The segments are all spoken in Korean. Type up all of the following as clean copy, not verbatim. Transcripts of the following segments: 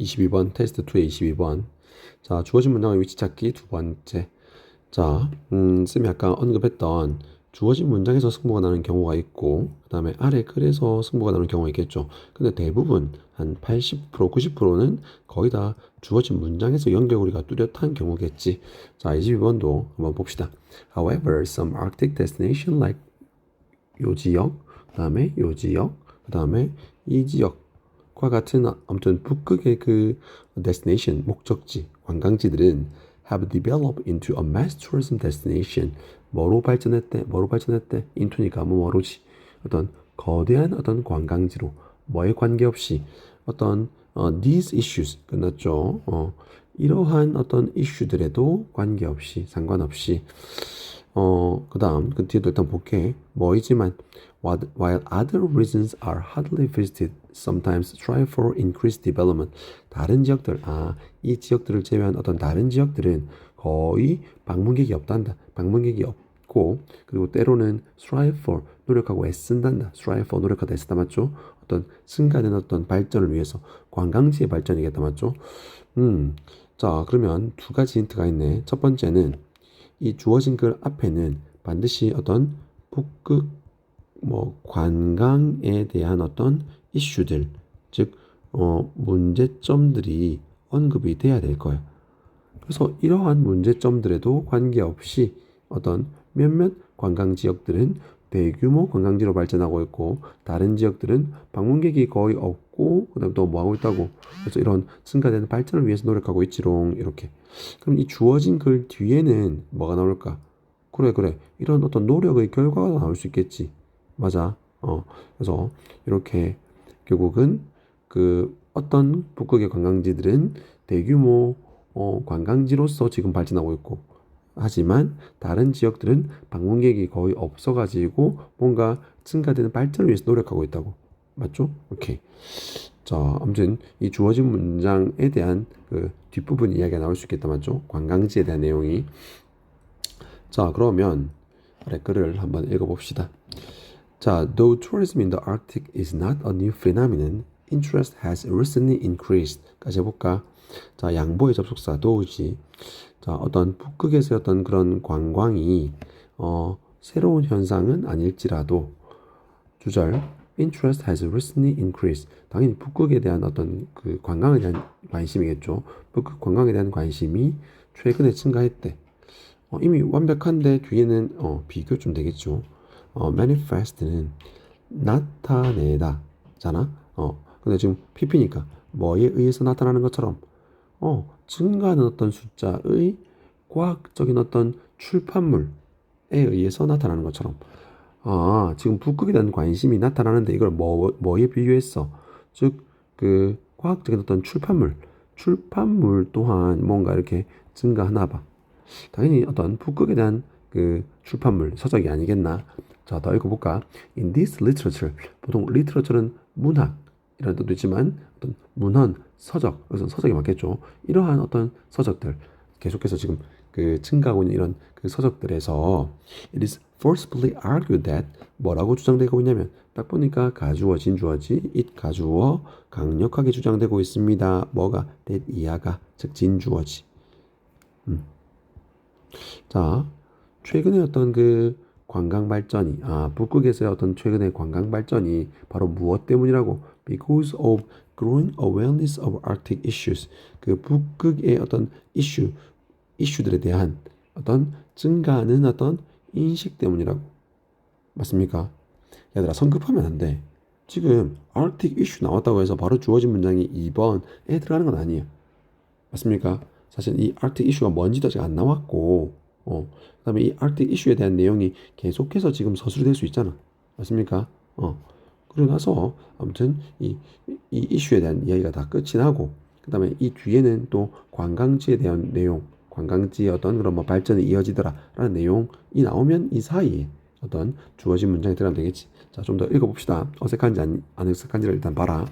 22번 테스트 2의 22번. 자, 주어진 문장의 위치 찾기 두 번째. 자, 쌤이 아까 언급했던 주어진 문장에서 승부가 나는 경우가 있고, 그 다음에 아래 글에서 승부가 나는 경우가 있겠죠. 근데 대부분 한 80%, 90%는 거의 다 주어진 문장에서 연결고리가 뚜렷한 경우겠지. 자, 22번도 한번 봅시다. However, some Arctic destination like 요 지역, 그 다음에 요 지역, 그 다음에 이 지역과 같은 아무튼 북극의 그 destination, 목적지, 관광지들은 have developed into a mass tourism destination. 뭐로 발전했대? 뭐로 발전했대? into니까 뭐로지? 어떤 거대한 어떤 관광지로 뭐에 관계없이 어떤 these issues 끝났죠. 이러한 어떤 이슈들에도 관계없이 상관없이 그 다음 그 뒤에도 일단 볼게. 뭐이지만 while other regions are hardly visited, sometimes strive for increased development. 다른 지역들, 이 지역들을 제외한 어떤 다른 지역들은 거의 방문객이 없단다. 방문객이 없고, 그리고 때로는 strive for, 노력하고 애쓴단다. strive for, 노력하다 애쓰다 맞죠? 어떤 승가된 어떤 발전을 위해서 관광지의 발전이겠다 맞죠? 자, 그러면 두 가지 힌트가 있네. 첫 번째는 이 주어진 글 앞에는 반드시 어떤 북극 관광에 대한 어떤 이슈들, 즉 문제점들이 언급이 돼야 될 거야. 그래서 이러한 문제점들에도 관계없이 어떤 몇몇 관광 지역들은 대규모 관광지로 발전하고 있고, 다른 지역들은 방문객이 거의 없고, 그다음 또 뭐 하고 있다고. 그래서 이런 증가되는 발전을 위해서 노력하고 있지롱. 이렇게. 그럼 이 주어진 글 뒤에는 뭐가 나올까? 그래. 이런 어떤 노력의 결과가 나올 수 있겠지. 맞아. 그래서 이렇게 결국은 그 어떤 북극의 관광지들은 대규모 관광지로서 지금 발전하고 있고, 하지만 다른 지역들은 방문객이 거의 없어가지고 뭔가 증가되는 발전을 위해서 노력하고 있다고. 맞죠? 오케이. 자, 아무튼 이 주어진 문장에 대한 그 뒷부분 이야기가 나올 수 있겠다. 맞죠? 관광지에 대한 내용이. 자, 그러면 아래 글을 한번 읽어봅시다. 자, though tourism in the Arctic is not a new phenomenon, interest has recently increased. 까지 해볼까? 자, 양보의 접속사 though지. 자, 어떤 북극에서의 어떤 그런 관광이 새로운 현상은 아닐지라도 주절 interest has recently increased. 당연히 북극에 대한 어떤 그 관광에 대한 관심이겠죠. 북극 관광에 대한 관심이 최근에 증가했대. 이미 완벽한데 뒤에는 비교 좀 되겠죠. manifest는 나타내다 잖아. 근데 지금 PP니까 뭐에 의해서 나타나는 것처럼 증가하는 어떤 숫자의 과학적인 어떤 출판물에 의해서 나타나는 것처럼. 지금 북극에 대한 관심이 나타나는데 이걸 뭐에 비유했어? 즉, 그 과학적인 어떤 출판물 또한 뭔가 이렇게 증가하나 봐. 당연히 어떤 북극에 대한 그 출판물, 서적이 아니겠나? 자, 더 읽어볼까? In this literature, 보통 literature는 문학 이런 뜻도 있지만 어떤 문헌, 서적, 이것은 서적이 맞겠죠. 이러한 어떤 서적들 계속해서 지금 그 증가하고 있는 이런 그 서적들에서 it is forcibly argued that 뭐라고 주장되고 있냐면 딱 보니까 가주어, 진주어지 it 가주어 강력하게 주장되고 있습니다. 뭐가 that 이하가 즉 진주어지. 자, 최근에 어떤 그 관광 발전이 북극에서의 어떤 최근의 관광 발전이 바로 무엇 때문이라고? Because of growing awareness of Arctic issues. 그 북극의 어떤 이슈들에 대한 어떤 증가하는 어떤 인식 때문이라고. 맞습니까? 얘들아, 성급하면 안 돼. 지금 Arctic issue 나왔다고 해서 바로 주어진 문장이 2번에 들어가는 건 아니에요. 맞습니까? 사실 이 Arctic issue가 뭔지도 아직 안 나왔고, 그다음에 이 Arctic issue에 대한 내용이 계속해서 지금 서술이 될 수 있잖아. 맞습니까? 그러고 나서 아무튼 이 이슈에 대한 이야기가 다 끝이 나고, 그다음에 이 뒤에는 또 관광지에 대한 내용, 관광지의 어떤 그런 뭐 발전이 이어지더라라는 내용이 나오면 이 사이에 어떤 주어진 문장이 들어가면 되겠지. 자, 좀 더 읽어봅시다. 어색한지 안 어색한지를 일단 봐라.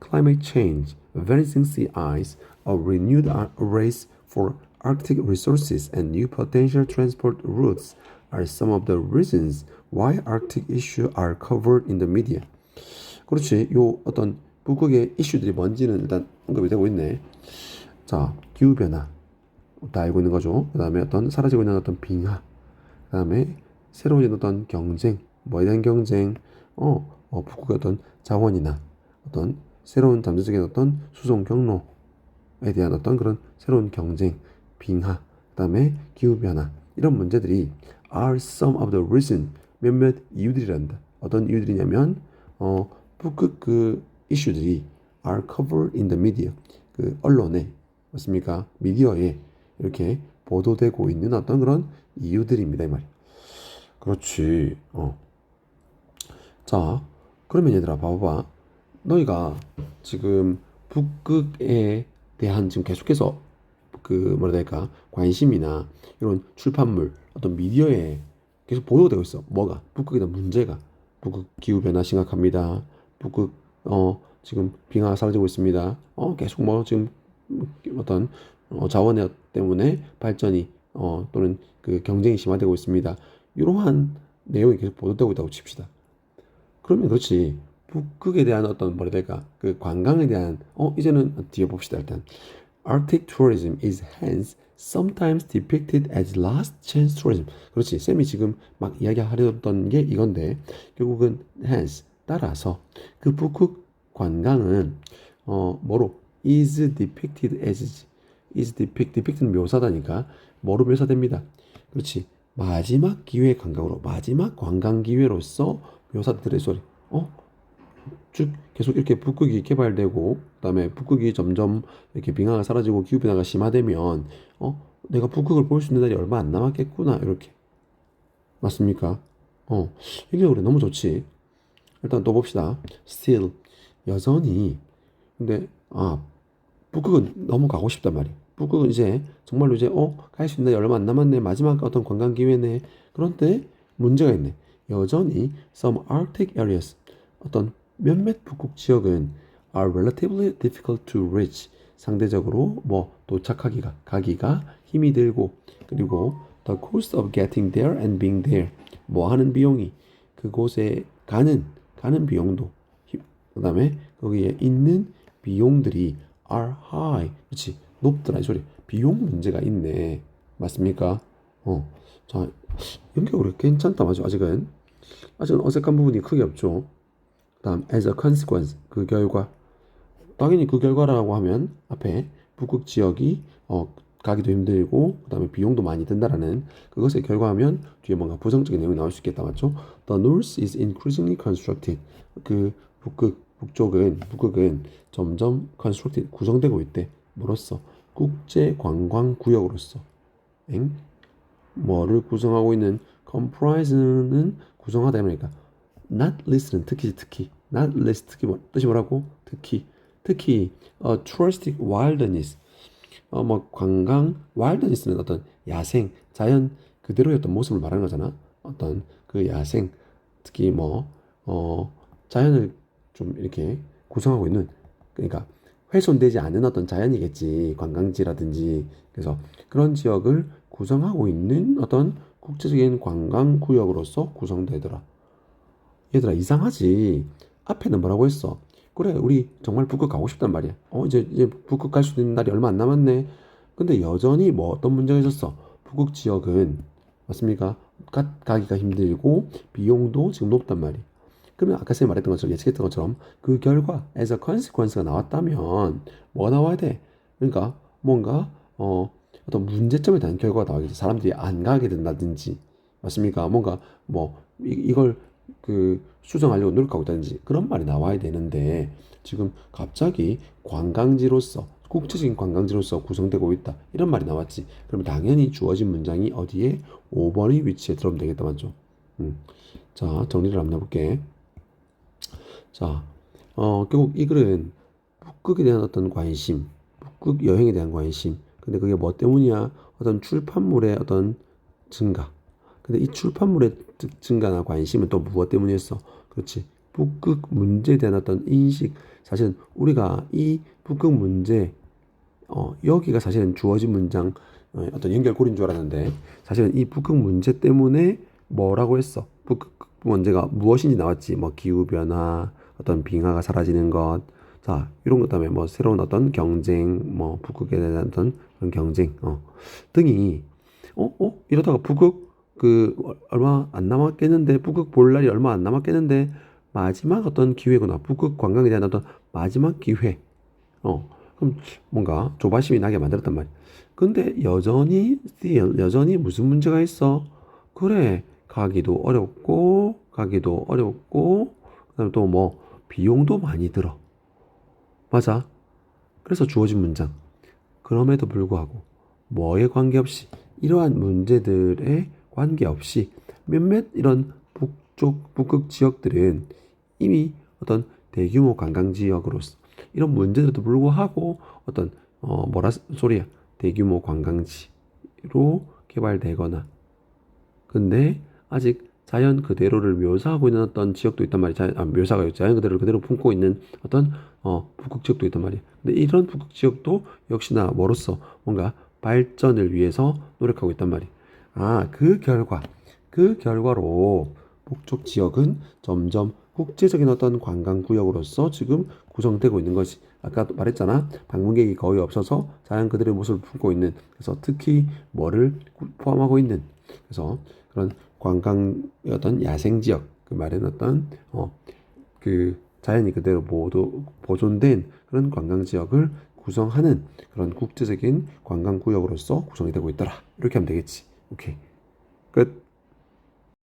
Climate change, vanishing sea ice, a renewed race for Arctic resources and new potential transport routes are some of the reasons why Arctic issues are covered in the media. 그렇지. 요 어떤 북극의 이슈들이 뭔지는 일단 언급이 되고 있네. 자, 기후변화. 다 알고 있는 거죠. 그 다음에 어떤 사라지고 있는 어떤 빙하. 그 다음에 새로운 어떤 경쟁. 뭐에 대한 경쟁? 북극의 어떤 자원이나 어떤 새로운 잠재적인 어떤 수송 경로에 대한 어떤 그런 새로운 경쟁, 빙하, 그 다음에 기후변화. 이런 문제들이 are some of the reason 몇몇 이유들이란다. 어떤 이유들이냐면 북극 그 이슈들이 are covered in the media 그 언론에 맞습니까? 미디어에 이렇게 보도되고 있는 어떤 그런 이유들입니다 이 말이. 그렇지. 자, 그러면 얘들아 봐봐. 너희가 지금 북극에 대한 지금 계속해서 그 뭐라 해야 될까 관심이나 이런 출판물 어떤 미디어에 계속 보도되고 있어. 뭐가 북극에 대한 문제가 북극 기후 변화 심각합니다. 북극 지금 빙하가 사라지고 있습니다. 계속 뭐 지금 어떤 자원의 때문에 발전이 또는 그 경쟁이 심화되고 있습니다. 이러한 내용이 계속 보도되고 있다고 칩시다. 그러면 그렇지. 북극에 대한 어떤 뭐라 해야 될까 그 관광에 대한 이제는 뒤에 봅시다 일단. Arctic tourism is hence sometimes depicted as last chance tourism. 그렇지. 쌤이 지금 막 이야기하려던 게 이건데 결국은 hence 따라서 그 북극 관광은 뭐로 is depicted as depict는 묘사다니까 뭐로 묘사됩니다. 그렇지. 마지막 기회 관광으로 마지막 관광 기회로서 묘사들의 소리. 쭉 계속 이렇게 북극이 개발되고 그다음에 북극이 점점 이렇게 빙하가 사라지고 기후 변화가 심화되면 내가 북극을 볼 수 있는 날이 얼마 안 남았겠구나 이렇게 맞습니까? 이게 그래 너무 좋지. 일단 또 봅시다. Still 여전히 근데 북극은 너무 가고 싶단 말이야. 북극은 이제 정말로 이제 갈 수 있는 날이 얼마 안 남았네. 마지막 어떤 관광 기회네. 그런데 문제가 있네. 여전히 some Arctic areas 어떤 몇몇 북극 지역은 are relatively difficult to reach. 상대적으로 뭐 도착하기가 가기가 힘이 들고 그리고 the cost of getting there and being there 뭐 하는 비용이 그곳에 가는 비용도 그다음에 거기에 있는 비용들이 are high. 그렇지. 높더라 이 소리. 비용 문제가 있네. 맞습니까? 자, 연결 괜찮다 맞죠? 아직은 어색한 부분이 크게 없죠. 다음 as a consequence 그 결과 당연히 그 결과라고 하면 앞에 북극 지역이 가기도 힘들고 그다음에 비용도 많이 든다라는 그것의 결과하면 뒤에 뭔가 부정적인 내용이 나올 수 있겠다 맞죠? The North is increasingly constructed 그 북극은 점점 constructed 구성되고 있대. 뭐로써? 국제 관광 구역으로서. 뭐를 구성하고 있는 comprise는 구성하다 말이니까 not list는 특히 not list 뜻이 뭐라고? 특히 touristic wilderness 뭐 관광 wilderness는 어떤 야생 자연 그대로의 어떤 모습을 말하는 거잖아. 어떤 그 야생 특히 자연을 좀 이렇게 구성하고 있는 그러니까 훼손되지 않은 어떤 자연이겠지. 관광지라든지 그래서 그런 지역을 구성하고 있는 어떤 국제적인 관광 구역으로서 구성되더라. 얘들아 이상하지. 앞에는 뭐라고 했어? 그래 우리 정말 북극 가고 싶단 말이야. 이제 북극 갈 수 있는 날이 얼마 안 남았네. 근데 여전히 뭐 어떤 문제가 있었어? 북극 지역은 맞습니까? 가기가 힘들고 비용도 지금 높단 말이야. 그러면 아까 쌤이 말했던 것처럼 예측했던 것처럼 그 결과 as a consequence가 나왔다면 뭐가 나와야 돼? 그러니까 뭔가 어떤 문제점에 대한 결과가 나와야겠지. 사람들이 안 가게 된다든지 맞습니까? 뭔가 이걸 그 수정하려고 노력하고 있다든지 그런 말이 나와야 되는데 지금 갑자기 관광지로서 국제적인 관광지로서 구성되고 있다 이런 말이 나왔지. 그러면 당연히 주어진 문장이 어디에 5번의 위치에 들어오면 되겠다 맞죠? 자 정리를 한번 해볼게. 자 결국 이 글은 북극에 대한 어떤 관심 북극 여행에 대한 관심 근데 그게 뭐 때문이야? 어떤 출판물의 어떤 증가. 근데 이 출판물의 증가나 관심은 또 무엇 때문이었어? 그렇지. 북극 문제에 대한 어떤 인식. 사실은 우리가 이 북극 문제, 여기가 사실은 주어진 문장, 어떤 연결고리인 줄 알았는데, 사실은 이 북극 문제 때문에 뭐라고 했어? 북극 문제가 무엇인지 나왔지. 뭐 기후변화, 어떤 빙하가 사라지는 것. 자, 이런 것 때문에 뭐 새로운 어떤 경쟁, 뭐 북극에 대한 어떤 그런 경쟁, 등이, 이러다가 북극 얼마 안 남았겠는데, 북극 볼 날이 얼마 안 남았겠는데, 마지막 어떤 기회구나. 북극 관광에 대한 어떤 마지막 기회. 그럼 뭔가 조바심이 나게 만들었단 말이야. 근데 여전히 무슨 문제가 있어? 그래, 가기도 어렵고, 그다음에 또 뭐, 비용도 많이 들어. 맞아. 그래서 주어진 문장. 그럼에도 불구하고 뭐에 관계없이 이러한 문제들에 관계없이 몇몇 이런 북극 지역들은 이미 어떤 대규모 관광 지역으로서 이런 문제들도 불구하고 어떤 뭐라 소리야 대규모 관광지로 개발되거나 근데 아직 자연 그대로를 묘사하고 있는 어떤 지역도 있단 말이야. 묘사가 자연 그대로를 그대로 품고 있는 어떤 북극 지역도 있단 말이야. 근데 이런 북극 지역도 역시나 뭐로서 뭔가 발전을 위해서 노력하고 있단 말이야. 그 결과로 북쪽 지역은 점점 국제적인 어떤 관광 구역으로서 지금 구성되고 있는 것이 아까도 말했잖아. 방문객이 거의 없어서 자연 그대로의 모습을 품고 있는 그래서 특히 뭐를 포함하고 있는 그래서 그런 관광 어떤 야생 지역 그 말은 어떤 그 자연이 그대로 모두 보존된 그런 관광 지역을 구성하는 그런 국제적인 관광 구역으로서 구성이 되고 있더라. 이렇게 하면 되겠지. 오케이. 끝.